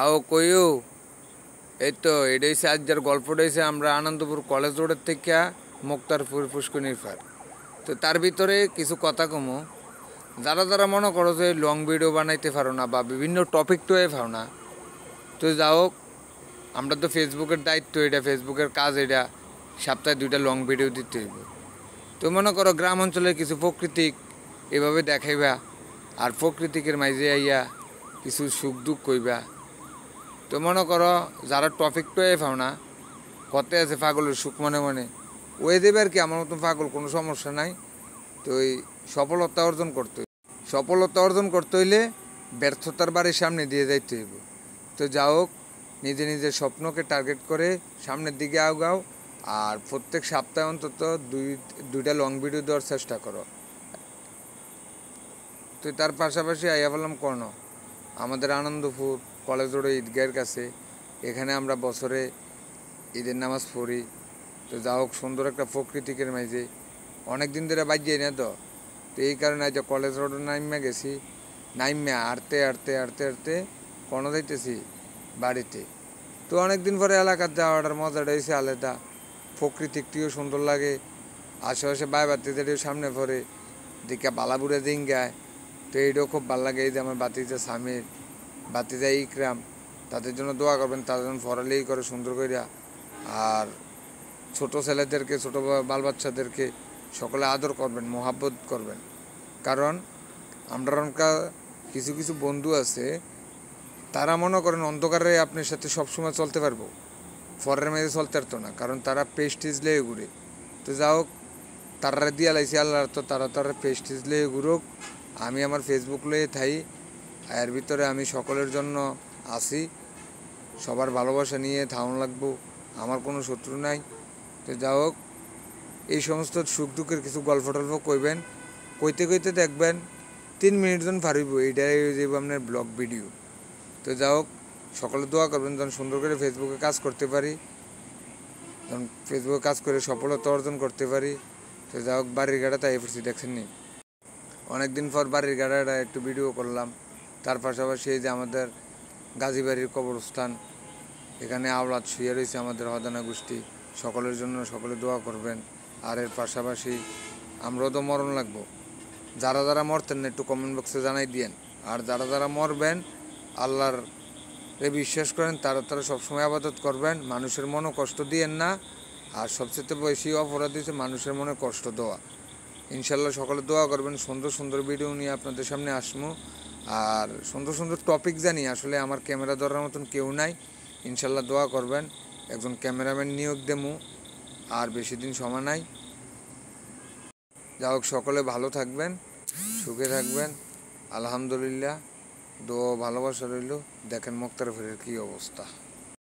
আও কইও এই তো এটাই আজ যার গল্পটা হয়েছে আমরা আনন্দপুর কলেজ রোডের থেকে মুক্তারপুর পুষ্কনির পার। তো তার ভিতরে কিছু কথা কমো, যারা যারা মনে করো যে লং ভিডিও বানাইতে পারো না বা বিভিন্ন টপিক তো পারো না, তো যাই হোক আমরা তো ফেসবুকের দায়িত্ব, এটা ফেসবুকের কাজ, এটা সপ্তাহে 2টা লং ভিডিও দিতে হইব। তো মনে করো গ্রাম অঞ্চলের কিছু প্রকৃতিক এভাবে দেখাইবা, আর প্রকৃতিকের মাঝে আইয়া কিছু সুখ দুঃখ কইবা। তো মনে করো যারা টপিক তো পাও না, কত আছে পাগলের সুখ মনে মনে, ওই দেবে আর কি। আমার মতন পাগল, কোনো সমস্যা নাই। তো এই সফলতা অর্জন করতে হইলে ব্যর্থতার বাড়ির সামনে দিয়ে যাইতে হইব। তো যাই হোক, নিজের স্বপ্নকে টার্গেট করে সামনের দিকে আগাও, আর প্রত্যেক সপ্তাহে অন্তত 2টা লং ভিডিও দেওয়ার চেষ্টা করো। তো তার পাশাপাশি আইয়া বললাম আমাদের আনন্দপুর কলেজ রোডে ঈদগাহের কাছে, এখানে আমরা বছরে ঈদের নামাজ পড়ি। তো যা হোক, সুন্দর একটা প্রকৃতিকের মাঝে অনেক দিন ধরে বাজিয়ে না তো এই কারণে আজ কলেজ রোডে নাইমা গেছি। নাইমা হাঁটতে হাঁটতে হাঁটতে হাঁটতে যাইতেছি বাড়িতে। তো অনেক দিন পরে এলাকার যাওয়াটার মজাটা হয়েছে আলাদা, প্রকৃতিকটিও সুন্দর লাগে, আশেপাশে বাতিদের সামনে পড়ে দিকে বালাবুড়ে দিন গায়। তো এইটাও খুব ভালো লাগে। এই যে আমার বাতিজা সামির, বাতিজা ইকরাম, তাদের জন্য দোয়া করবেন, তাদের জন্য ফরালেই করে সুন্দর করিয়া। আর ছোট ছেলেদেরকে, ছোট বাল বাচ্চাদেরকে সকলে আদর করবেন, মোহাব্বত করবেন। কারণ আমরা কিছু কিছু বন্ধু আছে, তারা মনে করেন অন্ধকারে আপনার সাথে সবসময় চলতে পারবো, ফরের মেঝে চলতে পারতো না, কারণ তারা পেস্টিজ লেগে ঘুরে। তো যা হোক, তারা দিয়া লাইছি আল্লাহ, তো তারা পেস্টিজ লেগে ঘুরুক, আমি আমার ফেসবুক লয়ে থাই। এর ভিতরে আমি সকলের জন্য আসি, সবার ভালোবাসা নিয়ে থাউন লাগবো, আমার কোনো শত্রু নাই। তো যা হোক, এই সমস্ত সুখ দুঃখের কিছু গল্প টল্প কইবেন, কইতে কইতে দেখবেন 3 মিনিট জন পারিব, এইটাই যে আপনার ব্লগ ভিডিও। তো যা হোক, সকলে দোয়া করবেন যেন সুন্দর করে ফেসবুকে কাজ করতে পারি, যেন ফেসবুকে কাজ করে সফলতা অর্জন করতে পারি। তো যা হোক, বাড়ির গাড়া তাই পড়ছি, দেখছেন নি অনেকদিন পর বাড়ির গাড়াটা একটু ভিডিও করলাম। তার পাশাপাশি এই যে আমাদের গাজীবাড়ির কবরস্থান, এখানে আওলাদ শুয়ে রয়েছে আমাদের হদানা গোষ্ঠী, সকলের জন্য সকলে দোয়া করবেন। আর এর পাশাপাশি আমরাও তো মরণ লাগবো, যারা যারা মরতেন না একটু কমেন্ট বক্সে জানাই দিয়েন। আর যারা যারা মরবেন, আল্লাহর বিশ্বাস করেন, তারা সবসময় আবাদত করবেন, মানুষের মনে কষ্ট দিয়েন না। আর সবচেয়ে বেশি অপরাধ হচ্ছে মানুষের মনে কষ্ট দেওয়া। ইনশাল্লাহ সকলে দোয়া করবেন, সুন্দর সুন্দর ভিডিও নিয়ে আপনাদের সামনে আসবো, আর সুন্দর সুন্দর টপিক জানি। আসলে আমার ক্যামেরা ধরার মতন কেউ নাই, ইনশাল্লাহ দোয়া করবেন, একজন ক্যামেরাম্যান নিয়োগ দেবো, আর বেশি দিন সময় নাই। যা হোক, সকলে ভালো থাকবেন, সুখে থাকবেন, আলহামদুলিল্লাহ। দোয়া ভালোবাসা রইল। দেখেন মুক্তারপুরের কী অবস্থা।